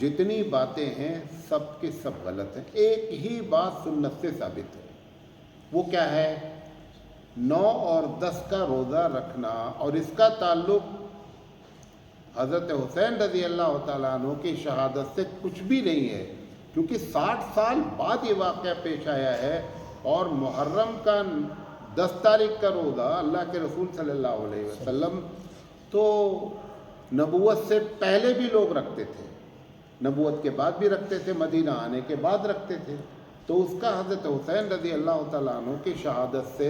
جتنی باتیں ہیں سب کے سب غلط ہیں. ایک ہی بات سنت سے ثابت ہے. وہ کیا ہے؟ 9 اور 10 کا روزہ رکھنا، اور اس کا تعلق حضرت حسین رضی اللہ تعالیٰ عنہ کی شہادت سے کچھ بھی نہیں ہے، کیونکہ 60 سال بعد یہ واقعہ پیش آیا ہے. اور محرم کا 10 تاریخ کا روزہ اللہ کے رسول صلی اللہ علیہ وسلم تو نبوت سے پہلے بھی لوگ رکھتے تھے، نبوت کے بعد بھی رکھتے تھے، مدینہ آنے کے بعد رکھتے تھے. تو اس کا حضرت حسین رضی اللہ تعالیٰ عنہ کی شہادت سے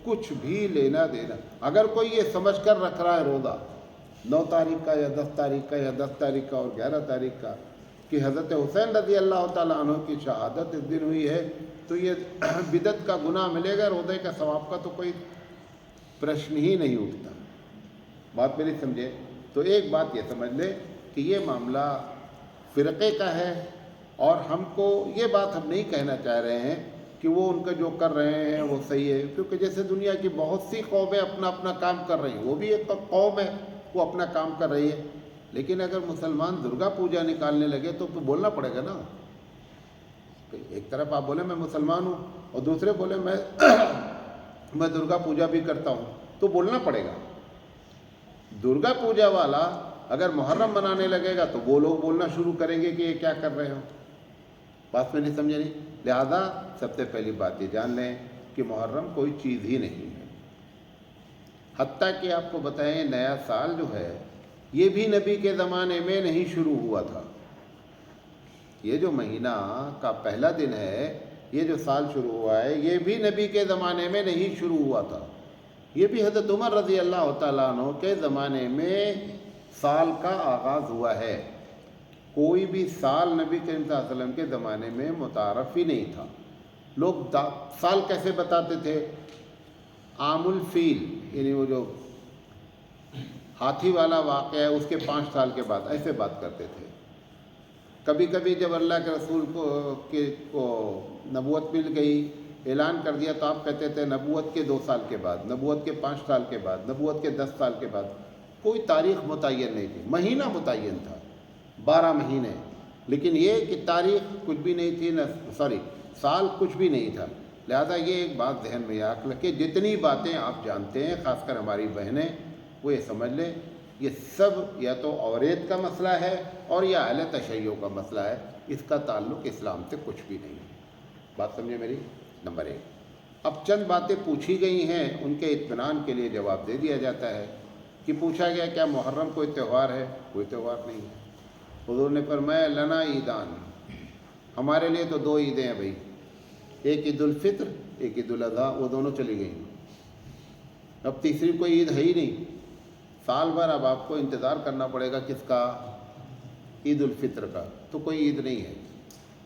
کچھ بھی لینا دینا. اگر کوئی یہ سمجھ کر رکھ رہا ہے روزہ 9 تاریخ کا یا 10 تاریخ کا یا 10 تاریخ کا اور 11 تاریخ کا کہ حضرت حسین رضی اللہ تعالیٰ عنہ کی شہادت اس دن ہوئی ہے، تو یہ بدعت کا گناہ ملے گا، روزے کا ثواب کا تو کوئی پرشن ہی نہیں اٹھتا. بات میری سمجھے؟ تو ایک بات یہ سمجھ لے کہ یہ معاملہ فرقے کا ہے، اور ہم کو یہ بات ہم نہیں کہنا چاہ رہے ہیں کہ وہ ان کا جو کر رہے ہیں وہ صحیح ہے، کیونکہ جیسے دنیا کی بہت سی قومیں اپنا اپنا کام کر رہی ہیں، وہ بھی ایک قوم ہے، وہ اپنا کام کر رہی ہے. لیکن اگر مسلمان درگا پوجا نکالنے لگے تو بولنا پڑے گا نا. ایک طرف آپ بولیں میں مسلمان ہوں اور دوسرے بولیں میں درگا پوجا بھی کرتا ہوں، تو بولنا پڑے گا. درگا پوجا والا اگر محرم منانے لگے گا تو وہ لوگ بولنا شروع کریں گے کہ یہ کیا کر رہے ہو. بات میں نہیں سمجھے نہیں؟ لہذا سب سے پہلی بات یہ جان لیں کہ محرم کوئی چیز ہی نہیں ہے. حتیٰ کہ آپ کو بتائیں نیا سال جو ہے یہ بھی نبی کے زمانے میں نہیں شروع ہوا تھا. یہ جو مہینہ کا پہلا دن ہے، یہ جو سال شروع ہوا ہے، یہ بھی نبی کے زمانے میں نہیں شروع ہوا تھا. یہ بھی حضرت عمر رضی اللہ تعالیٰ عنہ کے زمانے میں سال کا آغاز ہوا ہے. کوئی بھی سال نبی کریم صلی اللہ علیہ وسلم کے زمانے میں متعارف ہی نہیں تھا. لوگ سال کیسے بتاتے تھے؟ عام الفیل، یعنی وہ جو ہاتھی والا واقعہ ہے اس کے 5 سال کے بعد ایسے بات کرتے تھے. کبھی کبھی جب اللہ کے رسول کو نبوت مل گئی، اعلان کر دیا، تو آپ کہتے تھے نبوت کے 2 سال کے بعد، نبوت کے 5 سال کے بعد، نبوت کے 10 سال کے بعد. کوئی تاریخ متعین نہیں تھی، مہینہ متعین تھا، 12 مہینے. لیکن یہ کہ تاریخ کچھ بھی نہیں تھی، سال کچھ بھی نہیں تھا. لہذا یہ ایک بات ذہن میں یاد رکھیں، جتنی باتیں آپ جانتے ہیں، خاص کر ہماری بہنیں، وہ یہ سمجھ لیں یہ سب یا تو عوریت کا مسئلہ ہے اور یا اہل تشیع کا مسئلہ ہے. اس کا تعلق اسلام سے کچھ بھی نہیں ہے. بات سمجھے میری؟ نمبر 1. اب چند باتیں پوچھی گئی ہیں، ان کے اطمینان کے لیے جواب دے دیا جاتا ہے کہ پوچھا گیا کیا محرم کوئی تہوار ہے؟ کوئی تہوار نہیں ہے. حضور نے فرمایا لنا عیدان، ہمارے لیے تو 2 عیدیں ہیں بھائی، ایک عید الفطر، ایک عید الاضحیٰ. وہ دونوں چلی گئیں. اب تیسری کوئی عید ہے ہی نہیں. سال بھر اب آپ کو انتظار کرنا پڑے گا کس کا؟ عید الفطر کا. تو کوئی عید نہیں ہے.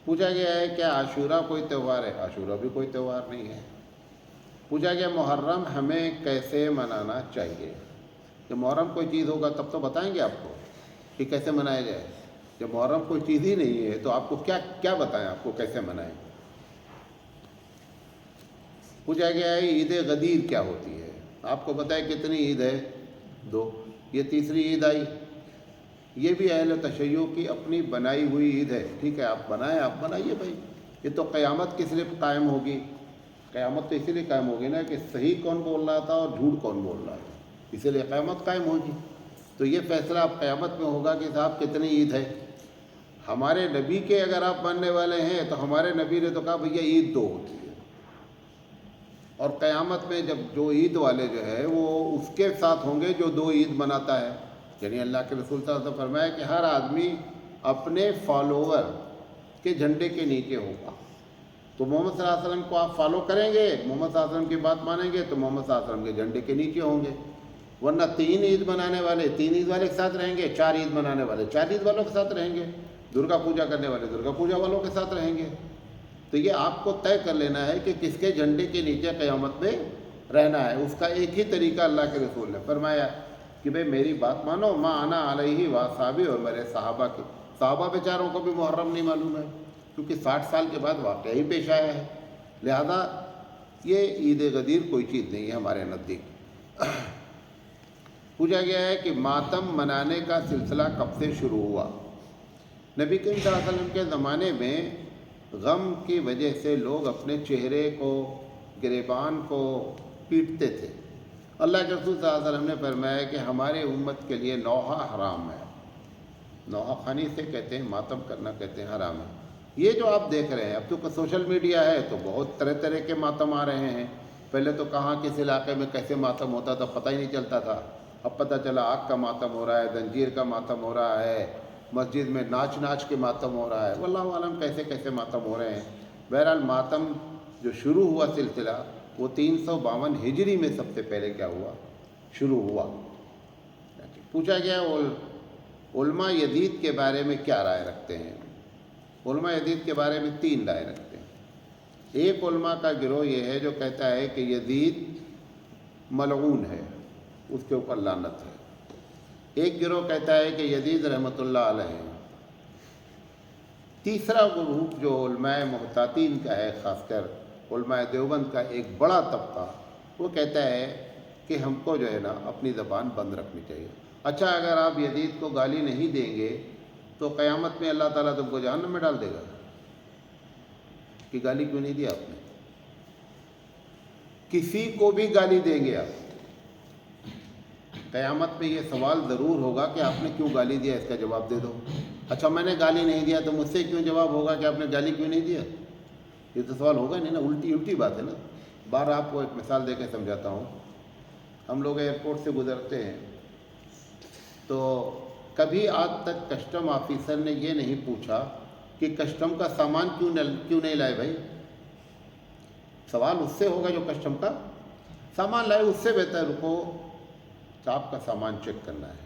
پوچھا گیا ہے کیا عاشورہ کوئی تہوار ہے؟ عاشورہ بھی کوئی تہوار نہیں ہے. پوچھا گیا محرم ہمیں کیسے منانا چاہیے؟ جب محرم کوئی چیز ہوگا تب تو بتائیں گے آپ کو کہ کیسے منایا جائے. جب محرم کوئی چیز ہی نہیں ہے تو آپ کو کیا بتائیں، آپ کو کیسے منائیں؟ پوچھا گیا ہے عید غدیر کیا ہوتی ہے؟ آپ کو بتائیں کتنی عید ہے؟ 2. یہ تیسری عید آئی. یہ بھی اہل تشیع کی اپنی بنائی ہوئی عید ہے. ٹھیک ہے، آپ بنائیں، آپ بنائیے بھائی. یہ تو قیامت کس لیے قائم ہوگی؟ قیامت تو اسی لیے قائم ہوگی نا کہ صحیح کون بول رہا تھا اور جھوٹ کون بول رہا تھا، اسی لیے قیامت قائم ہوگی. تو یہ فیصلہ اب قیامت میں ہوگا کہ صاحب کتنی عید ہے. ہمارے نبی کے اگر آپ ماننے والے ہیں تو ہمارے نبی نے تو کہا بھیا عید 2 ہوتی ہے. اور قیامت میں جب جو عید والے جو ہے وہ اس کے ساتھ ہوں گے جو 2 عید مناتا ہے. یعنی اللہ کے رسول صلی اللہ علیہ وسلم فرمایا کہ ہر آدمی اپنے فالوور کے جھنڈے کے نیچے ہوگا. تو محمد صلی اللہ علیہ وسلم کو آپ فالو کریں گے، محمد صلی اللہ علیہ وسلم کی بات مانیں گے تو محمد صلی اللہ علیہ وسلم کے جھنڈے کے نیچے ہوں گے. ورنہ 3 عید منانے والے 3 عید والے کے ساتھ رہیں گے، 4 عید منانے والے 4 عید والوں کے ساتھ رہیں گے، درگا پوجا کرنے والے درگا پوجا والوں کے ساتھ رہیں گے. تو یہ آپ کو طے کر لینا ہے کہ کس کے جھنڈے کے نیچے قیامت میں رہنا ہے. اس کا ایک ہی طریقہ اللہ کے رسول نے فرمایا کہ بھئی میری بات مانو، ما انا علیہ واصحابی، اور میرے صحابہ بیچاروں کو بھی محرم نہیں معلوم ہے کیونکہ 60 سال کے بعد واقعہ ہی پیش آیا ہے. لہذا یہ عید غدیر کوئی چیز نہیں ہے ہمارے نزدیک. پوچھا گیا ہے کہ ماتم منانے کا سلسلہ کب سے شروع ہوا؟ نبی کریم صلی اللہ علیہ وسلم کے زمانے میں غم کی وجہ سے لوگ اپنے چہرے کو، گریبان کو پیٹتے تھے۔ اللہ کے رسول صلی اللہ علیہ وسلم نے فرمایا کہ ہمارے امت کے لیے نوحہ حرام ہے۔ نوحہ خوانی سے کہتے ہیں، ماتم کرنا کہتے ہیں، حرام ہے۔ یہ جو آپ دیکھ رہے ہیں، اب تو سوشل میڈیا ہے تو بہت طرح طرح کے ماتم آ رہے ہیں۔ پہلے تو کہاں کس علاقے میں کیسے ماتم ہوتا تھا پتہ ہی نہیں چلتا تھا، اب پتہ چلا آگ کا ماتم ہو رہا ہے، زنجیر کا ماتم ہو رہا ہے، مسجد میں ناچ ناچ کے ماتم ہو رہا ہے، واللہ عالم کیسے کیسے ماتم ہو رہے ہیں۔ بہرحال ماتم جو شروع ہوا سلسلہ وہ 352 ہجری میں سب سے پہلے کیا ہوا، شروع ہوا۔ پوچھا گیا علماء یزید کے بارے میں کیا رائے رکھتے ہیں؟ علماء یزید کے بارے میں 3 رائے رکھتے ہیں۔ ایک علماء کا گروہ یہ ہے جو کہتا ہے کہ یزید ملعون ہے، اس کے اوپر لعنت ہے۔ ایک گروہ کہتا ہے کہ یزید رحمۃ اللہ علیہ ہے۔ تیسرا گروپ جو علماء محتاطین کا ہے، خاص کر علماء دیوبند کا ایک بڑا طبقہ، وہ کہتا ہے کہ ہم کو جو ہے نا اپنی زبان بند رکھنی چاہیے۔ اچھا، اگر آپ یزید کو گالی نہیں دیں گے تو قیامت میں اللہ تعالیٰ تم کو جہنم میں ڈال دے گا کہ گالی کیوں نہیں دیا آپ نے؟ کسی کو بھی گالی دیں گے آپ، قیامت میں یہ سوال ضرور ہوگا کہ آپ نے کیوں گالی دیا، اس کا جواب دے دو۔ اچھا، میں نے گالی نہیں دیا تو مجھ سے کیوں جواب ہوگا کہ آپ نے گالی کیوں نہیں دیا؟ یہ تو سوال ہوگا نہیں نا، الٹی بات ہے نا۔ بار آپ کو ایک مثال دے کے سمجھاتا ہوں۔ ہم لوگ ایئرپورٹ سے گزرتے ہیں تو کبھی آج تک کسٹم آفیسر نے یہ نہیں پوچھا کہ کسٹم کا سامان کیوں نہیں لائے بھائی۔ سوال اس سے ہوگا جو کسٹم کا سامان لائے، اس سے بہتر رکو آپ کا سامان چیک کرنا ہے۔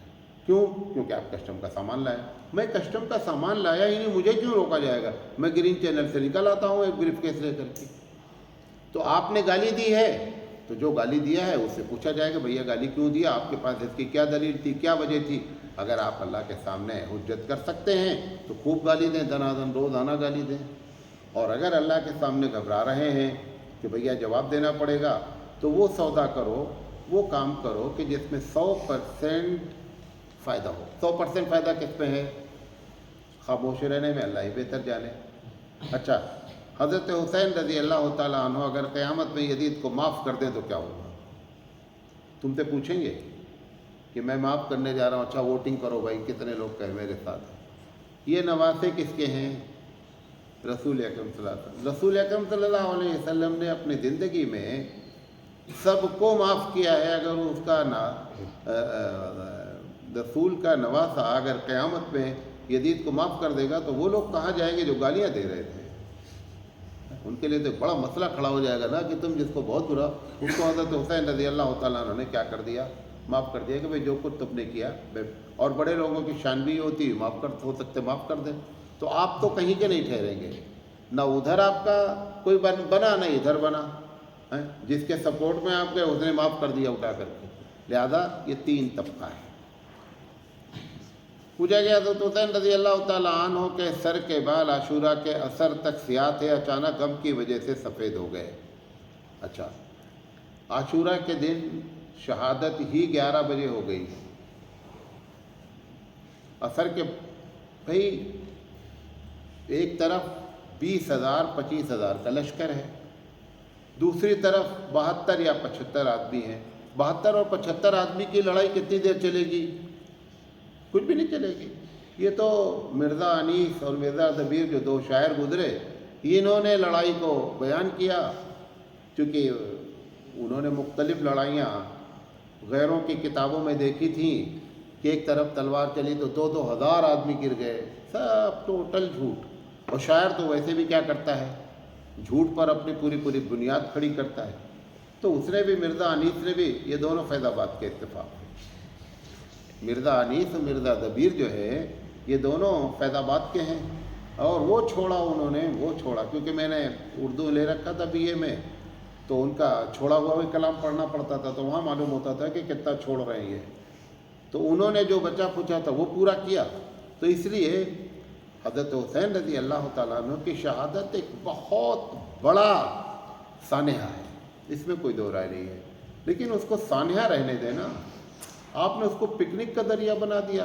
کیوں؟ کیونکہ آپ کسٹم کا سامان لائے۔ میں کسٹم کا سامان لایا ہی نہیں، مجھے کیوں روکا جائے گا؟ میں گرین چینل سے نکل آتا ہوں ایک بریف کیس لے کر کے۔ تو آپ نے گالی دی ہے تو جو گالی دیا ہے اس سے پوچھا جائے گا بھیا گالی کیوں دیا، آپ کے پاس اس کی کیا دلیل تھی، کیا وجہ تھی۔ اگر آپ اللہ کے سامنے حجت کر سکتے ہیں تو خوب گالی دیں، دنادن روزانہ گالی دیں، اور اگر اللہ کے سامنے گھبرا رہے ہیں کہ بھیا جواب دینا پڑے گا تو وہ سودا کرو، وہ کام کرو کہ جس میں 100% فائدہ ہو۔ 100% فائدہ کس میں ہے؟ خاموش رہنے میں، اللہ ہی بہتر جانے۔ اچھا، حضرت حسین رضی اللہ تعالیٰ عنہ اگر قیامت میں یزید کو معاف کر دیں تو کیا ہوگا؟ تم سے پوچھیں گے کہ میں معاف کرنے جا رہا ہوں، اچھا ووٹنگ کرو بھائی، کتنے لوگ کہیں میرے ساتھ۔ یہ نواسے کس کے ہیں؟ رسول اکرم صلی اللہ علیہ وسلم۔ رسول اکرم صلی اللہ علیہ وسلم نے اپنی زندگی میں سب کو معاف کیا ہے۔ اگر اس کا رسول کا نواسہ اگر قیامت میں یزید کو معاف کر دے گا تو وہ لوگ کہاں جائیں گے جو گالیاں دے رہے تھے؟ ان کے لیے تو بڑا مسئلہ کھڑا ہو جائے گا نا کہ تم جس کو بہت برا، اس کو حضرت حسین رضی اللہ تعالیٰ عنہ نے کیا کر دیا؟ معاف کر دیا کہ بھائی جو کچھ تم نے کیا۔ اور بڑے لوگوں کی شان بھی ہوتی ہو سکتے معاف کر دیں، تو آپ تو کہیں کے نہیں ٹھہریں گے، نہ ادھر آپ کا کوئی بنا نہ ادھر بنا۔ جس کے سپورٹ میں آپ گئے اس نے معاف کر دیا اٹھا کر کے۔ لہذا یہ 3 طبقہ ہے۔ پوچھا گیا حضرت حسین رضی اللہ تعالیٰ عنہ کے سر کے بال عاشورہ کے اثر تک سیاہ تھے، اچانک غم کی وجہ سے سفید ہو گئے۔ اچھا، عاشورہ کے دن شہادت ہی 11 بجے ہو گئی۔ اثر کے بھائی ایک طرف 20,000 25,000 کا لشکر ہے، دوسری طرف 72 یا 75 آدمی ہیں۔ 72 اور 75 آدمی کی لڑائی کتنی دیر چلے گی؟ کچھ بھی نہیں چلے گی۔ یہ تو مرزا انیس اور مرزا دبیر جو 2 شاعر گزرے، انہوں نے لڑائی کو بیان کیا، چونکہ انہوں نے مختلف لڑائیاں غیروں کی کتابوں میں دیکھی تھیں کہ ایک طرف تلوار چلی تو 2-2 ہزار آدمی گر گئے، سب ٹوٹل جھوٹ۔ اور شاعر تو ویسے بھی کیا کرتا ہے، جھوٹ پر اپنی پوری بنیاد کھڑی کرتا ہے۔ تو اس نے بھی، مرزا انیس نے بھی، یہ دونوں فیض آباد کے اتفاق ہیں۔ مرزا انیس اور مرزا دبیر جو ہے یہ دونوں فیض آباد کے ہیں، اور وہ چھوڑا کیونکہ میں نے اردو لے رکھا تھا BA میں، تو ان کا چھوڑا ہوا بھی کلام پڑھنا پڑتا تھا، تو وہاں معلوم ہوتا تھا کہ کتنا چھوڑ رہے ہیں۔ تو انہوں نے جو بچا پوچھا تھا وہ پورا کیا۔ تو اس لیے حضرت حسین رضی اللہ تعالیٰ عنہ کی شہادت ایک بہت بڑا سانحہ ہے، اس میں کوئی دو رائے نہیں ہے، لیکن اس کو سانحہ رہنے دینا۔ آپ نے اس کو پکنک کا ذریعہ بنا دیا،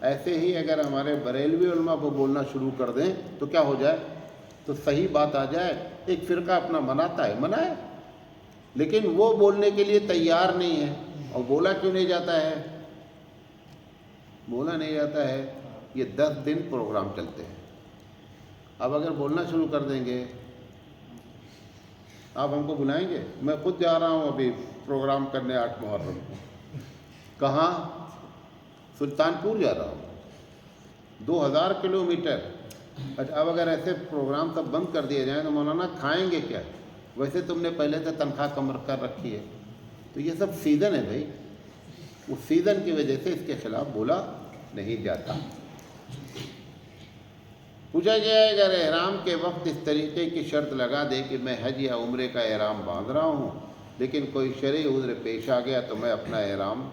ایسے ہی اگر ہمارے بریلوی علماء کو بولنا شروع کر دیں تو کیا ہو جائے؟ تو صحیح بات آ جائے. ایک فرقہ اپنا مناتا ہے، منائے، لیکن وہ بولنے کے لیے تیار نہیں ہے. اور بولا کیوں نہیں جاتا ہے؟ بولا نہیں جاتا ہے. یہ 10 دن پروگرام چلتے ہیں. اب اگر بولنا شروع کر دیں گے، آپ ہم کو بلائیں گے؟ میں خود جا رہا ہوں ابھی پروگرام کرنے 8 محرم کو. کہاں؟ سلطان پور جا رہا ہوں، 2000 کلومیٹر. اچھا، اب اگر ایسے پروگرام سب بند کر دیے جائیں تو مولانا کھائیں گے کیا؟ ویسے تم نے پہلے سے تنخواہ کم کر رکھی ہے. تو یہ سب سیزن ہے بھائی، اس سیزن کی وجہ سے اس کے خلاف بولا نہیں جاتا. پوچھا گیا ہے اگر احرام کے وقت اس طریقے کی شرط لگا دے کہ میں حج یا عمرے کا احرام باندھ رہا ہوں لیکن کوئی شرعی عذر پیش آ گیا تو میں اپنا احرام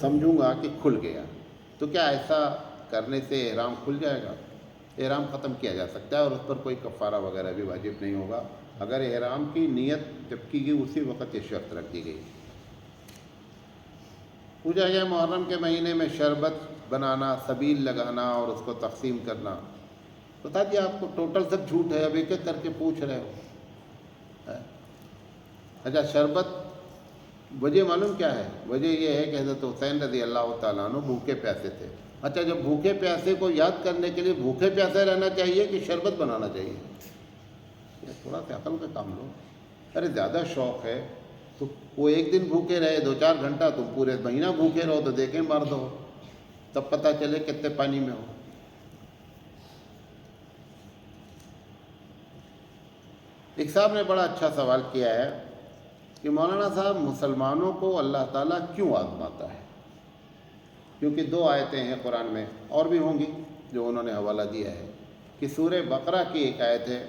سمجھوں گا کہ کھل گیا، تو کیا ایسا کرنے سے احرام کھل جائے گا؟ احرام ختم کیا جا سکتا ہے اور اس پر کوئی کفارہ وغیرہ بھی واجب نہیں ہوگا اگر احرام کی نیت جب کی گئی اسی وقت یہ شرط رکھ دی گئی. پوچھا گیا محرم کے مہینے میں شربت بنانا، سبیل لگانا اور اس کو تقسیم کرنا. بتا دیا آپ کو، ٹوٹل سب جھوٹ ہے. اب ایک ایک کر کے پوچھ رہے ہو. اچھا، شربت وجہ معلوم کیا ہے؟ وجہ یہ ہے کہ حضرت حسین رضی اللہ تعالیٰ عنہ بھوکے پیاسے تھے. اچھا، جب بھوکے پیاسے کو یاد کرنے کے لیے بھوکے پیاسے رہنا چاہیے کہ شربت بنانا چاہیے؟ تھوڑا سا عقل کا کام لو. ارے زیادہ شوق ہے تو وہ ایک دن بھوکے رہے، 2-4 گھنٹہ، تم پورے مہینہ بھوکے رہو تو دیکھیں مرد ہو، تب پتہ چلے کتنے پانی میں ہو. ایک صاحب نے بڑا اچھا سوال کیا ہے کہ مولانا صاحب مسلمانوں کو اللہ تعالیٰ کیوں آزماتا ہے؟ کیونکہ 2 آیتیں ہیں قرآن میں، اور بھی ہوں گی جو انہوں نے حوالہ دیا ہے. کہ سورہ بقرہ کی ایک آیت ہے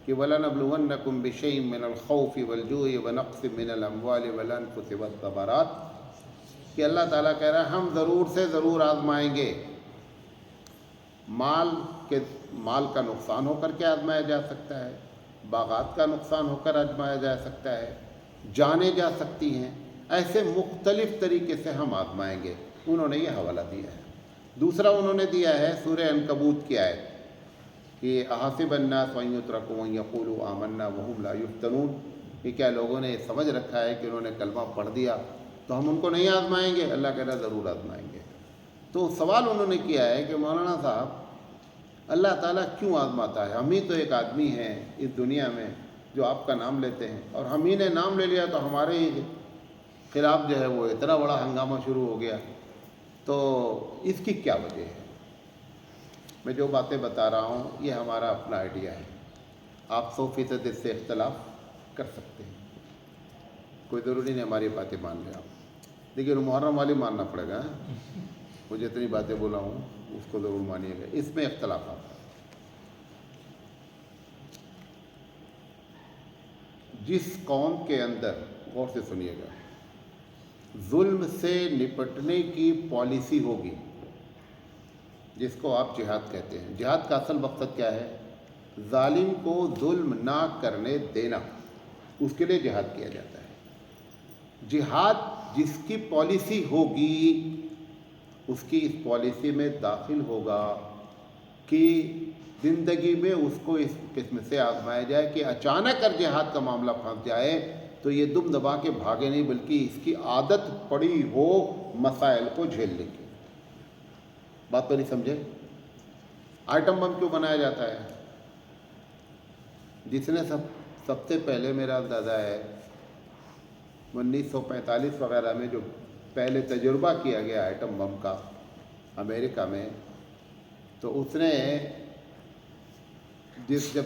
کہ وَلَنَبْلُوَنَّكُمْ بِشَيْءٍ مِّنَ الْخَوْفِ وَالْجُوعِ وَنَقْصٍ مِّنَ الْأَمْوَالِ وَالْأَنفُسِ وَالثَّمَرَاتِ، کہ اللہ تعالیٰ کہہ رہا ہے ہم ضرور سے ضرور آزمائیں گے. مال کا نقصان ہو کر کے آزمایا جا سکتا ہے، باغات کا نقصان ہو کر آزمایا جا سکتا ہے، جانیں جا سکتی ہیں. ایسے مختلف طریقے سے ہم آزمائیں گے. انہوں نے یہ حوالہ دیا ہے. دوسرا انہوں نے دیا ہے سورہ عنکبوت کی آیت کہ احسب الناس ان یترکوا ان یقولوا آمنا وهم لا یفتنون، کہ کیا لوگوں نے سمجھ رکھا ہے کہ انہوں نے کلمہ پڑھ دیا تو ہم ان کو نہیں آزمائیں گے؟ اللہ کہہ رہا ضرور آزمائیں گے. تو سوال انہوں نے کیا ہے کہ مولانا صاحب اللہ تعالیٰ کیوں آزماتا ہے؟ ہم ہی تو ایک آدمی ہیں اس دنیا میں جو آپ کا نام لیتے ہیں، اور ہم ہی نے نام لے لیا تو ہمارے ہی خلاف جو ہے وہ اتنا بڑا ہنگامہ شروع ہو گیا. تو اس کی کیا وجہ ہے؟ میں جو باتیں بتا رہا ہوں یہ ہمارا اپنا آئیڈیا ہے. آپ 100% اس سے اختلاف کر سکتے ہیں، کوئی ضروری نہیں ہماری باتیں مان لیں آپ. لیکن محرم والی ماننا پڑے گا. وہ جتنی باتیں بولا ہوں اس کو ضرور مانیے گا، اس میں اختلافات. جس قوم کے اندر، غور سے سنیے گا، ظلم سے نپٹنے کی پالیسی ہوگی، جس کو آپ جہاد کہتے ہیں. جہاد کا اصل مقصد کیا ہے؟ ظالم کو ظلم نہ کرنے دینا، اس کے لیے جہاد کیا جاتا ہے. جہاد جس کی پالیسی ہوگی اس کی اس پالیسی میں داخل ہوگا کہ زندگی میں اس کو اس قسم سے آزمایا جائے کہ اچانک اگر جہاد کا معاملہ پھنس جائے تو یہ دم دبا کے بھاگے نہیں، بلکہ اس کی عادت پڑی ہو مسائل کو جھیلنے کی. بات تو نہیں سمجھے؟ آئٹم بم کیوں بنایا جاتا ہے؟ جس نے سب سے پہلے، میرا اندازہ ہے 1945 وغیرہ میں جو پہلے تجربہ کیا گیا آئٹم بم کا امریکہ میں، تو اس نے جب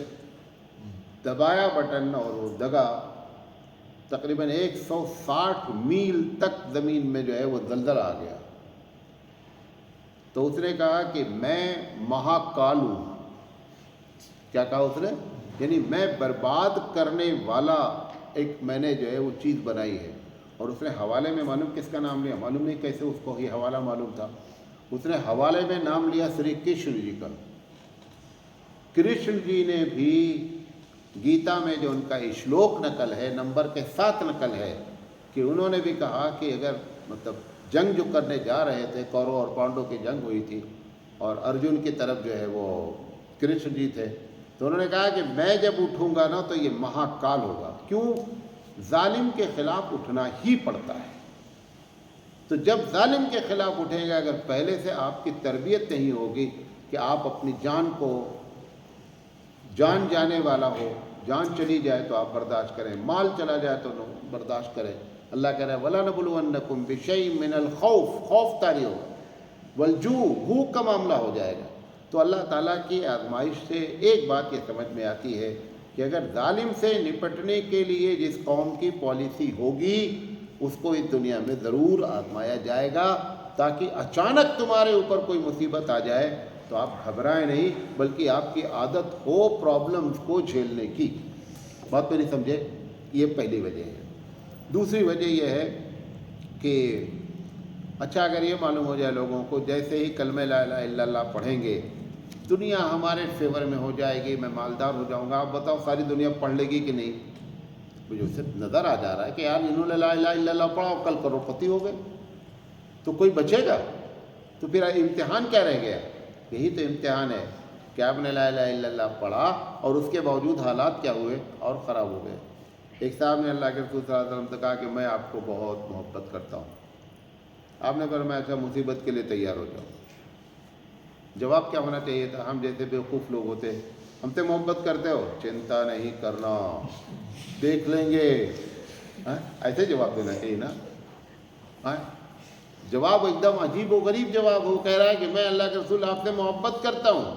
دبایا بٹن اور وہ دگا، تقریباً 160 میل تک زمین میں جو ہے وہ زلزلہ آ گیا. تو اس نے کہا کہ میں مہاکال ہوں. کیا کہا اس نے؟ یعنی میں برباد کرنے والا ایک میں نے جو ہے وہ چیز بنائی ہے. اور اس نے حوالے میں معلوم کس کا نام لیا؟ معلوم نہیں کیسے اس کو یہ حوالہ معلوم تھا. اس نے حوالے میں نام لیا شری کرشن جی کا. کرشن جی نے بھی گیتا میں جو ان کا شلوک نقل ہے، نمبر کے ساتھ نقل ہے، کہ انہوں نے بھی کہا کہ اگر جنگ جو کرنے جا رہے تھے، کورو اور پانڈو کی جنگ ہوئی تھی، اور ارجن کی طرف جو ہے وہ کرشن جی تھے، تو انہوں نے کہا کہ میں جب اٹھوں گا نا تو یہ مہاکال ہوگا. کیوں؟ ظالم کے خلاف اٹھنا ہی پڑتا ہے. تو جب ظالم کے خلاف اٹھیں گے، اگر پہلے سے آپ کی تربیت نہیں ہوگی کہ آپ اپنی جان کو، جان جانے والا ہو، جان چلی جائے تو آپ برداشت کریں، مال چلا جائے تو برداشت کریں. اللہ کہہ رہا ہے وَلَنَبْلُوَنَّكُمْ بِشَيْءٍ مِّنَ الْخَوْفِ، خوف طاری ہوگا، وَالْجُوعِ، بھوک کا معاملہ ہو جائے گا. تو اللہ تعالیٰ کی آزمائش سے ایک بات یہ سمجھ میں آتی ہے کہ اگر ظالم سے نپٹنے کے لیے جس قوم کی پالیسی ہوگی اس کو اس دنیا میں ضرور آزمایا جائے گا، تاکہ اچانک تمہارے اوپر کوئی مصیبت آ جائے تو آپ گھبرائیں نہیں، بلکہ آپ کی عادت ہو پرابلمز کو جھیلنے کی. بات پہ نہیں سمجھے؟ یہ پہلی وجہ ہے. دوسری وجہ یہ ہے کہ اچھا اگر یہ معلوم ہو جائے لوگوں کو جیسے ہی کلمہ لا الہ الا اللہ پڑھیں گے دنیا ہمارے فیور میں ہو جائے گی، میں مالدار ہو جاؤں گا. آپ بتاؤ ساری دنیا پڑھ لے گی کہ نہیں؟ مجھے اس سے نظر آ جا رہا ہے کہ یار انہوں نے لا الہ الا اللہ پڑھا اور کل کروڑپتی ہو گئے، تو کوئی بچے گا؟ تو پھر امتحان کیا رہ گیا؟ یہی تو امتحان ہے کہ آپ نے لا الہ الا اللہ پڑھا اور اس کے باوجود حالات کیا ہوئے؟ اور خراب ہو گئے. ایک صاحب نے اللہ کے رسول صلی اللہ علیہ وسلم سے کہا کہ میں آپ کو بہت محبت کرتا ہوں. آپ نے فرمایا اچھا مصیبت کے لیے تیار ہو جاؤ. جواب کیا ہونا چاہیے تھا؟ ہم جیسے بیوقوف لوگ ہوتے، ہم سے محبت کرتے ہو؟ چنتا نہیں کرنا، دیکھ لیں گے. ایسے جواب دینا چاہیے نا. جواب ایک دم عجیب و غریب جواب. وہ کہہ رہا ہے کہ میں اللہ کے رسول آپ سے محبت کرتا ہوں.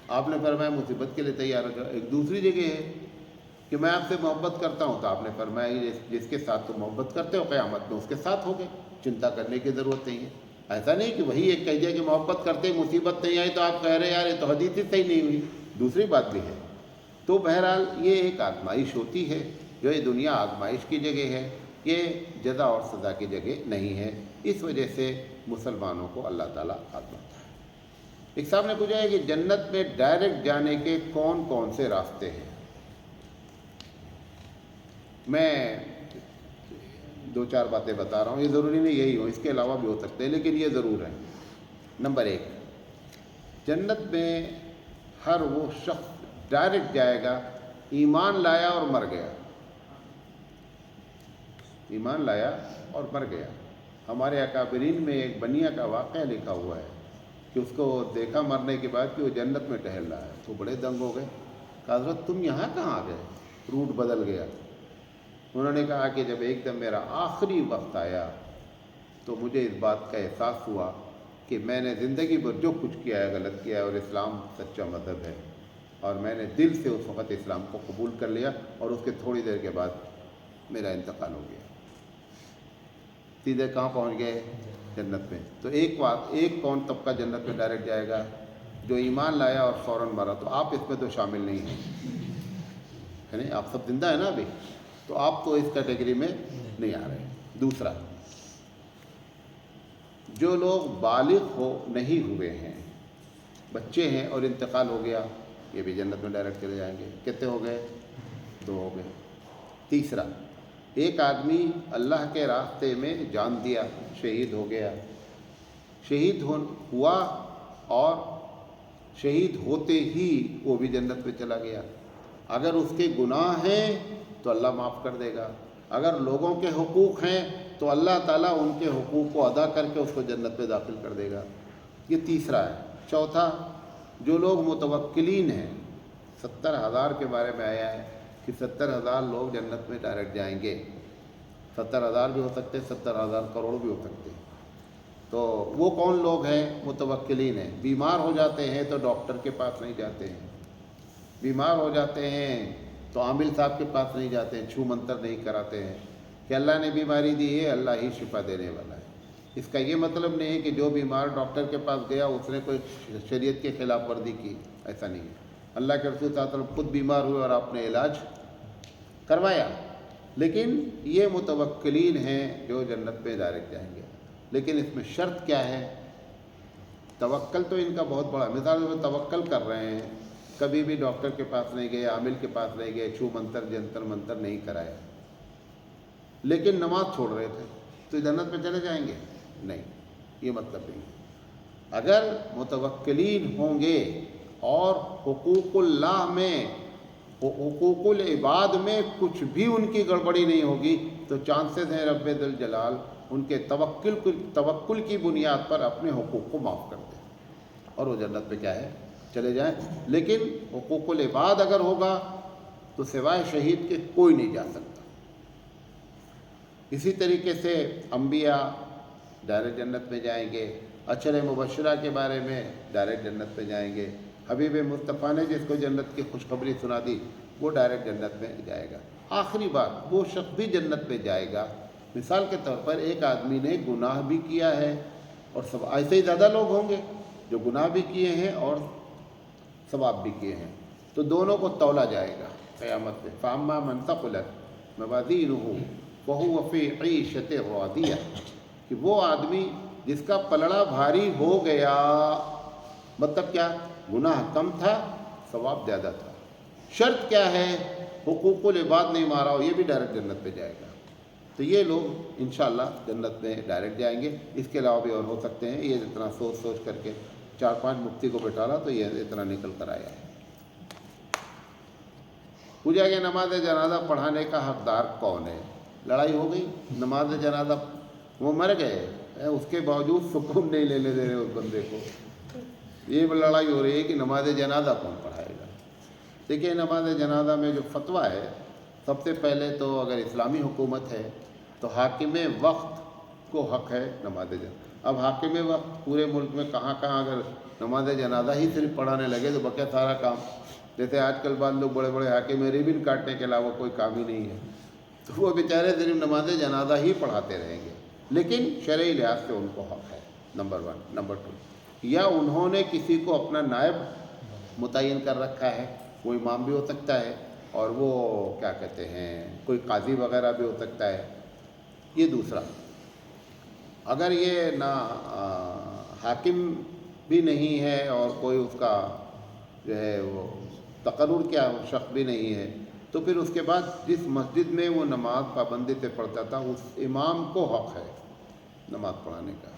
آپ نے فرمایا مصیبت کے لیے تیار ہو جاؤ. ایک دوسری جگہ ہے کہ میں آپ سے محبت کرتا ہوں، تو آپ نے فرمایا جس کے ساتھ تو محبت کرتے ہو قیامت میں اس کے ساتھ ہو گئے، چنتا کرنے کی ضرورت نہیں ہے. ایسا نہیں کہ وہی ایک کہہ دیا کہ محبت کرتے مصیبت نہیں آئی تو آپ کہہ رہے یار یہ تو حدیث ہی صحیح نہیں ہوئی. دوسری بات بھی ہے. تو بہرحال یہ ایک آزمائش ہوتی ہے، جو یہ دنیا آزمائش کی جگہ ہے، یہ جزا اور سزا کی جگہ نہیں ہے. اس وجہ سے مسلمانوں کو اللہ تعالیٰ آزماتا ہے. ایک صاحب نے پوچھا ہے کہ جنت میں ڈائریکٹ جانے کے کون کون سے راستے ہیں؟ میں دو چار باتیں بتا رہا ہوں، یہ ضروری نہیں یہی ہو، اس کے علاوہ بھی ہو سکتے ہیں، لیکن یہ ضرور ہے. نمبر 1، جنت میں ہر وہ شخص ڈائریکٹ جائے گا ایمان لایا اور مر گیا. ایمان لایا اور مر گیا. ہمارے اکابرین میں ایک بنیا کا واقعہ لکھا ہوا ہے کہ اس کو دیکھا مرنے کے بعد کہ وہ جنت میں ٹہل رہا ہے. تو بڑے دنگ ہو گئے، کہا حضرت تم یہاں کہاں آ گئے؟ روٹ بدل گیا. انہوں نے کہا کہ جب ایک دم میرا آخری وقت آیا تو مجھے اس بات کا احساس ہوا کہ میں نے زندگی بھر جو کچھ کیا ہے غلط کیا ہے، اور اسلام سچا مذہب ہے، اور میں نے دل سے اس وقت اسلام کو قبول کر لیا، اور اس کے تھوڑی دیر کے بعد میرا انتقال ہو گیا. سیدھے کہاں پہنچ گئے؟ جنت میں. تو ایک کون طبقہ جنت میں ڈائریکٹ جائے گا؟ جو ایمان لایا اور فوراً مرا. تو آپ اس میں تو شامل نہیں ہیں، ہے نہیں؟ آپ سب زندہ ہیں نا ابھی، تو آپ تو اس کیٹیگری میں نہیں آ رہے. دوسرا، جو لوگ بالغ نہیں ہوئے ہیں، بچے ہیں اور انتقال ہو گیا، یہ بھی جنت میں ڈائریکٹ چلے جائیں گے. کتنے ہو گئے؟ 2 ہو گئے. تیسرا، ایک آدمی اللہ کے راستے میں جان دیا، شہید ہو گیا. شہید ہوا اور شہید ہوتے ہی وہ بھی جنت میں چلا گیا. اگر اس کے گناہ ہیں تو اللہ معاف کر دے گا، اگر لوگوں کے حقوق ہیں تو اللہ تعالیٰ ان کے حقوق کو ادا کر کے اس کو جنت میں داخل کر دے گا. یہ تیسرا ہے. چوتھا، جو لوگ متوکلین ہیں، 70,000 کے بارے میں آیا ہے کہ 70,000 لوگ جنت میں ڈائریکٹ جائیں گے. 70,000 بھی ہو سکتے، 70,000 کروڑ بھی ہو سکتے. تو وہ کون لوگ ہیں؟ متوکلین ہیں. بیمار ہو جاتے ہیں تو ڈاکٹر کے پاس نہیں جاتے ہیں، بیمار ہو جاتے ہیں تو عامل صاحب کے پاس نہیں جاتے ہیں، چھو منتر نہیں کراتے ہیں کہ اللہ نے بیماری دی ہے، اللہ ہی شفا دینے والا ہے. اس کا یہ مطلب نہیں ہے کہ جو بیمار ڈاکٹر کے پاس گیا اس نے کوئی شریعت کی خلاف ورزی کی، ایسا نہیں ہے. اللہ کے رسول صلی اللہ علیہ وسلم خود بیمار ہوئے اور آپ نے علاج کروایا. لیکن یہ متوکلین ہیں جو جنت میں ڈائریکٹ جائیں گے. لیکن اس میں شرط کیا ہے؟ توکل تو ان کا بہت بڑا، مثال میں توکل کر رہے ہیں، کبھی بھی ڈاکٹر کے پاس نہیں گئے، عامل کے پاس نہیں گئے، چھو منتر جنتر منتر نہیں کرایا، لیکن نماز چھوڑ رہے تھے، تو جنت میں چلے جائیں گے؟ نہیں، یہ مطلب نہیں. اگر متوکلین ہوں گے اور حقوق اللہ میں، حقوق العباد میں کچھ بھی ان کی گڑبڑی نہیں ہوگی تو چانسز ہیں رب ذوالجلال ان کے توکل کی بنیاد پر اپنے حقوق کو معاف کر دیں اور وہ جنت پہ کیا ہے چلے جائیں۔ لیکن حقوق العباد اگر ہوگا تو سوائے شہید کے کوئی نہیں جا سکتا۔ اسی طریقے سے انبیاء ڈائریکٹ جنت میں جائیں گے، عشر مبشرہ کے بارے میں ڈائریکٹ جنت میں جائیں گے، حبیب مصطفیٰ نے جس کو جنت کی خوشخبری سنا دی وہ ڈائریکٹ جنت میں جائے گا۔ آخری بات، وہ شخص بھی جنت میں جائے گا۔ مثال کے طور پر ایک آدمی نے گناہ بھی کیا ہے اور ایسے ہی زیادہ لوگ ہوں گے جو گناہ بھی کیے ہیں اور ثواب بھی کیے ہیں، تو دونوں کو تولا جائے گا قیامت میں۔ فَأَمَّا مَنْ ثَقُلَتْ مَوَازِينُهُ فَهُوَ فِي عِيشَةٍ رَاضِيَةٍ، کہ وہ آدمی جس کا پلڑا بھاری ہو گیا، مطلب کیا، گناہ کم تھا ثواب زیادہ تھا، شرط کیا ہے، حقوق العباد نہیں مارا ہو، یہ بھی ڈائریکٹ جنت پہ جائے گا۔ تو یہ لوگ انشاءاللہ جنت میں ڈائریکٹ جائیں گے۔ اس کے علاوہ بھی اور ہو سکتے ہیں، یہ اتنا سوچ کر کے 4-5 مفتی کو بٹھالا تو یہ اتنا نکل کر آیا ہے۔ پوچھا کہ نماز جنازہ پڑھانے کا حقدار کون ہے؟ لڑائی ہو گئی، نماز جنازہ وہ مر گئے، اس کے باوجود سکون نہیں لینے دے رہے اس بندے کو، یہ لڑائی ہو رہی ہے کہ نماز جنازہ کون پڑھائے گا۔ دیکھیے نماز جنازہ میں جو فتویٰ ہے، سب سے پہلے تو اگر اسلامی حکومت ہے تو حاکم وقت کو حق ہے نماز جنازہ۔ اب حاکم وقت پورے ملک میں کہاں اگر نماز جنازہ ہی صرف پڑھانے لگے تو بقیہ سارا کام، جیسے آج کل بعض لوگ بڑے بڑے حاکم ریبن کاٹنے کے علاوہ کوئی کام ہی نہیں ہے، تو وہ بیچارے صرف نماز جنازہ ہی پڑھاتے رہیں گے، لیکن شرعی لحاظ سے ان کو حق ہے، نمبر 1۔ نمبر 2، یا انہوں نے کسی کو اپنا نائب متعین کر رکھا ہے، وہ امام بھی ہو سکتا ہے اور وہ کیا کہتے ہیں کوئی قاضی وغیرہ بھی ہو سکتا ہے۔ یہ دوسرا، اگر یہ نہ حاکم بھی نہیں ہے اور کوئی اس کا جو ہے وہ تقرر کیا شخص بھی نہیں ہے، تو پھر اس کے بعد جس مسجد میں وہ نماز پابندی سے پڑھتا تھا اس امام کو حق ہے نماز پڑھانے کا،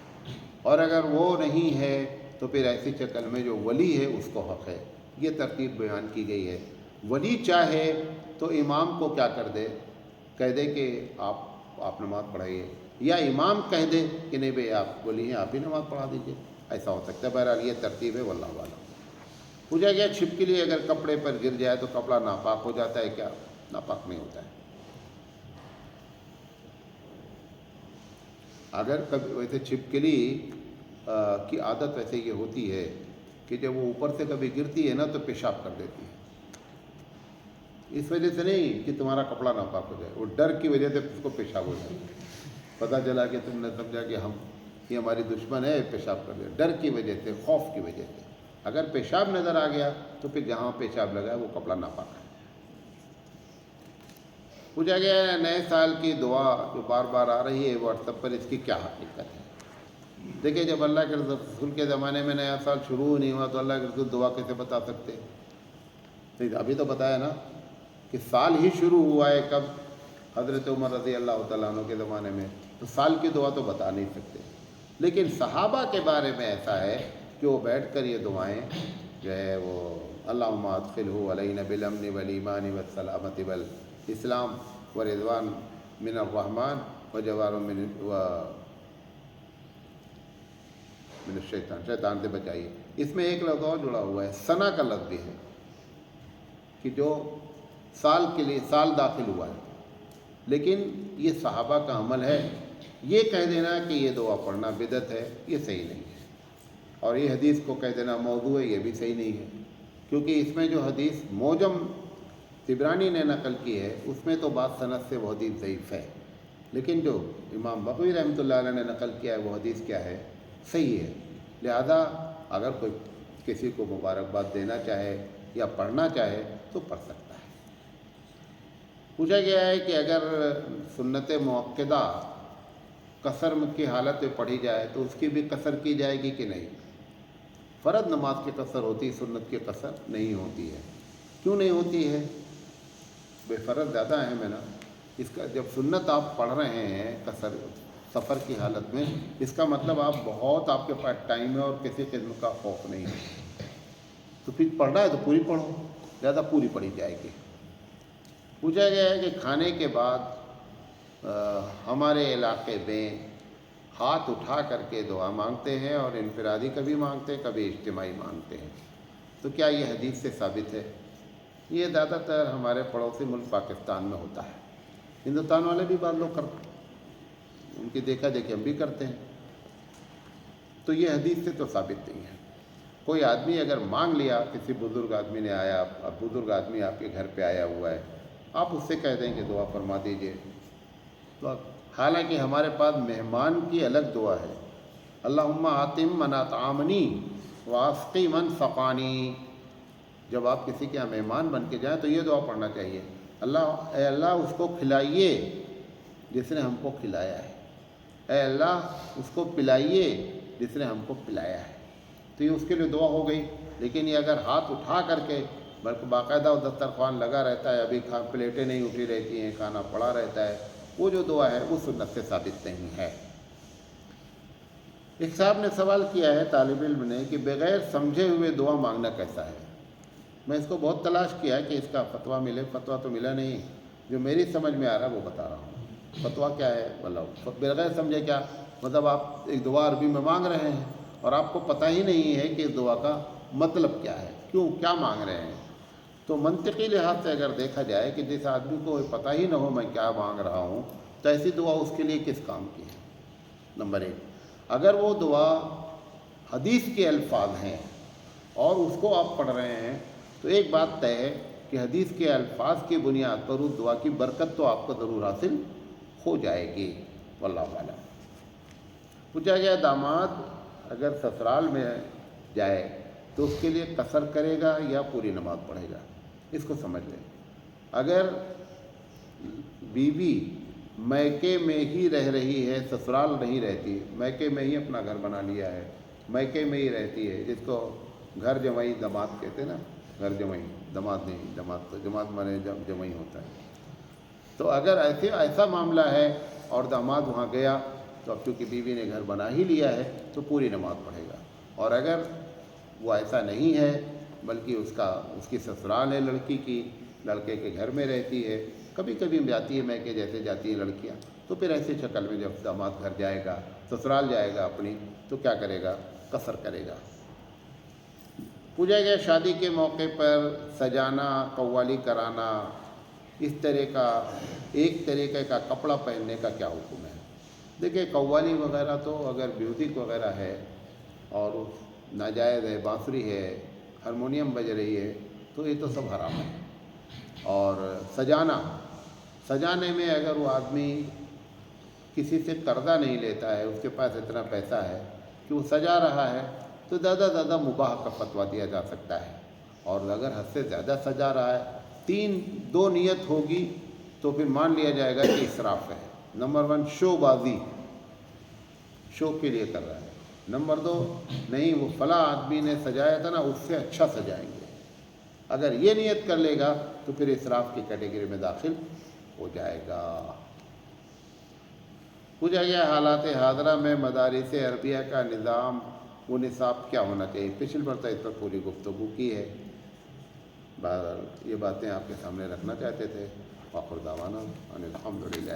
اور اگر وہ نہیں ہے تو پھر ایسی شکل میں جو ولی ہے اس کو حق ہے۔ یہ ترتیب بیان کی گئی ہے۔ ولی چاہے تو امام کو کیا کر دے، کہہ دے کہ آپ نماز پڑھائیے، یا امام کہہ دے کہ نہیں بھئی آپ ولی ہیں آپ ہی نماز پڑھا دیجیے، ایسا ہو سکتا ہے۔ بہرحال یہ ترتیب ہے، واللہ اعلم۔ پوچھا گیا چھپکلی اگر کپڑے پر گر جائے تو کپڑا ناپاک ہو جاتا ہے کیا؟ ناپاک نہیں ہوتا ہے۔ اگر کبھی ویسے چھپکلی کی عادت ویسے یہ ہوتی ہے کہ جب وہ اوپر سے کبھی گرتی ہے نا تو پیشاب کر دیتی ہے، اس وجہ سے نہیں کہ تمہارا کپڑا ناپاک ہو جائے، وہ ڈر کی وجہ سے اس کو پیشاب ہو جائے، پتہ چلا کہ تم نے سمجھا کہ یہ ہماری دشمن ہے، پیشاب کر دیا، ڈر کی وجہ سے، خوف کی وجہ سے۔ اگر پیشاب نظر آ گیا تو پھر جہاں پیشاب لگا ہے وہ کپڑا ناپاک ہے۔ پوچھا گیا ہے نئے سال کی دعا جو بار بار آ رہی ہے واٹس ایپ پر، اس کی کیا حقیقت ہے؟ دیکھیں جب اللہ کے رسول کے زمانے میں نیا سال شروع نہیں ہوا تو اللہ کے رسول دعا کیسے بتا سکتے؟ ابھی تو بتایا نا کہ سال ہی شروع ہوا ہے کب؟ حضرت عمر رضی اللہ تعالیٰ عنہ کے زمانے میں، تو سال کی دعا تو بتا نہیں سکتے، لیکن صحابہ کے بارے میں ایسا ہے کہ وہ بیٹھ کر یہ دعائیں جو ہے وہ اللہم ادخلہ علینا بالامن والایمان والسلامۃ والاسلام ورضوان من الرحمن وجوار من الشیطان، شیطان سے بچائیے۔ اس میں ایک لفظ اور جڑا ہوا ہے، سنا کا لفظ بھی ہے کہ جو سال کے لیے سال داخل ہوا ہے، لیکن یہ صحابہ کا عمل ہے۔ یہ کہہ دینا کہ یہ دعا پڑھنا بدعت ہے، یہ صحیح نہیں ہے، اور یہ حدیث کو کہہ دینا موضوع ہے، یہ بھی صحیح نہیں ہے، کیونکہ اس میں جو حدیث موجم طبرانی نے نقل کی ہے اس میں تو بات سند سے وہ حدیث ضعیف ہے، لیکن جو امام بغوی رحمۃ اللہ علیہ نے نقل کیا ہے وہ حدیث کیا ہے؟ صحیح ہے۔ لہذا اگر کوئی کسی کو مبارکباد دینا چاہے یا پڑھنا چاہے تو پڑھ سکتا ہے۔ پوچھا گیا ہے کہ اگر سنت مؤکدہ قصر کی حالت میں پڑھی جائے تو اس کی بھی قصر کی جائے گی کہ نہیں؟ فرض نماز کی قصر ہوتی، سنت کی قصر نہیں ہوتی ہے۔ کیوں نہیں ہوتی ہے؟ بے فرض زیادہ اہم ہے نا۔ اس کا جب سنت آپ پڑھ رہے ہیں قصر سفر کی حالت میں، اس کا مطلب آپ بہت آپ کے پاس ٹائم ہے اور کسی قسم کا خوف نہیں ہے، تو پھر پڑھنا ہے تو پوری پڑھو، زیادہ پوری پڑھی جائے گی۔ پوچھا گیا ہے کہ کھانے کے بعد ہمارے علاقے میں ہاتھ اٹھا کر کے دعا مانگتے ہیں اور انفرادی کبھی مانگتے ہیں کبھی اجتماعی مانگتے ہیں، تو کیا یہ حدیث سے ثابت ہے؟ یہ زیادہ تر ہمارے پڑوسی ملک پاکستان میں ہوتا ہے، ہندوستان والے بھی بعض لوگ کرتے ہیں، ان کی دیکھا دیکھی ہم بھی کرتے ہیں، تو یہ حدیث سے تو ثابت نہیں ہے۔ کوئی آدمی اگر مانگ لیا، کسی بزرگ آدمی نے آیا، اب بزرگ آدمی آپ کے گھر پہ آیا ہوا ہے، آپ اس سے کہہ دیں کہ دعا فرما دیجئے، تو حالانکہ ہمارے پاس مہمان کی الگ دعا ہے، اللہم آتم من اطعمنی واسقی من سقانی۔ جب آپ کسی کے یہاں مہمان بن کے جائیں تو یہ دعا پڑھنا چاہیے، اے اللہ اس کو کھلائیے جس نے ہم کو کھلایا ہے، اے اللہ اس کو پلائیے جس نے ہم کو پلایا ہے، تو یہ اس کے لیے دعا ہو گئی۔ لیکن یہ اگر ہاتھ اٹھا کر کے، بلکہ باقاعدہ دسترخوان لگا رہتا ہے، ابھی پلیٹیں نہیں اٹھی رہتی ہیں، کھانا پڑا رہتا ہے، وہ جو دعا ہے وہ سنت سے ثابت نہیں ہے۔ ایک صاحب نے سوال کیا ہے طالب علم نے کہ بغیر سمجھے ہوئے دعا مانگنا کیسا ہے؟ میں اس کو بہت تلاش کیا کہ اس کا فتویٰ ملے، فتویٰ تو ملا نہیں، جو میری سمجھ میں آ رہا ہے وہ بتا رہا ہوں۔ فتویٰ کیا ہے؟ بغیر سمجھے کیا مطلب؟ آپ ایک دعا عربی میں مانگ رہے ہیں اور آپ کو پتہ ہی نہیں ہے کہ اس دعا کا مطلب کیا ہے، کیا مانگ رہے ہیں، تو منطقی لحاظ سے اگر دیکھا جائے کہ جس آدمی کو پتہ ہی نہ ہو میں کیا مانگ رہا ہوں، تو ایسی دعا اس کے لیے کس کام کی ہے؟ نمبر ایک، اگر وہ دعا حدیث کے الفاظ ہیں اور اس کو آپ پڑھ رہے ہیں تو ایک بات طے ہے کہ حدیث کے الفاظ کی بنیاد پر اس دعا کی برکت تو آپ کو ضرور حاصل ہو جائے گی، واللہ اعلم۔ پوچھا گیا داماد اگر سسرال میں جائے تو اس کے لیے قصر کرے گا یا پوری نماز پڑھے گا؟ اس کو سمجھ لیں، اگر بیوی میکے میں ہی رہ رہی ہے، سسرال نہیں رہتی، میکے میں ہی اپنا گھر بنا لیا ہے، میکے میں ہی رہتی ہے، جس کو گھر جمائی داماد کہتے ہیں نا، گھر جمائی داماد نہیں، داماد مانے جمائی ہوتا ہے، تو اگر ایسا معاملہ ہے اور داماد وہاں گیا تو اب چونکہ بیوی نے گھر بنا ہی لیا ہے تو پوری نماز پڑھے گا، اور اگر وہ ایسا نہیں ہے بلکہ اس کی سسرال ہے لڑکی کی، لڑکے کے گھر میں رہتی ہے، کبھی کبھی جاتی ہے میکے جیسے جاتی ہیں لڑکیاں، تو پھر ایسی شکل میں جب داماد گھر جائے گا، سسرال جائے گا اپنی، تو کیا کرے گا؟ قصر کرے گا۔ پوچھا گیا شادی کے موقع پر سجانا، قوالی کرانا، اس طرح کا ایک طریقے کا کپڑا پہننے کا کیا حکم ہے؟ دیکھیں قوالی وغیرہ تو اگر میوزک وغیرہ ہے اور ناجائز ہے، بانسری ہے، ہارمونیم بج رہی ہے، تو یہ تو سب حرام ہے۔ اور سجانے میں اگر وہ آدمی کسی سے قرضہ نہیں لیتا ہے، اس کے پاس اتنا پیسہ ہے کہ وہ سجا رہا ہے، تو زیادہ مباح کا فتویٰ دیا جا سکتا ہے، اور اگر حد سے زیادہ سجا رہا ہے، دو نیت ہوگی تو پھر مان لیا جائے گا کہ اسراف ہے۔ نمبر 1 شو بازی، شو کے لیے کر رہا ہے۔ نمبر 2 نہیں، وہ فلاں آدمی نے سجایا تھا نا، اس سے اچھا سجائیں گے، اگر یہ نیت کر لے گا تو پھر اسراف کی کیٹیگری میں داخل ہو جائے گا۔ پوچھا گیا حالات حاضرہ میں مدارس عربیہ کا نظام و نصاب کیا ہونا چاہیے؟ پچھلی مرتبہ اس پر پوری گفتگو کی ہے، یہ باتیں آپ کے سامنے رکھنا چاہتے تھے۔ وآخر دعوانا ان الحمدللہ۔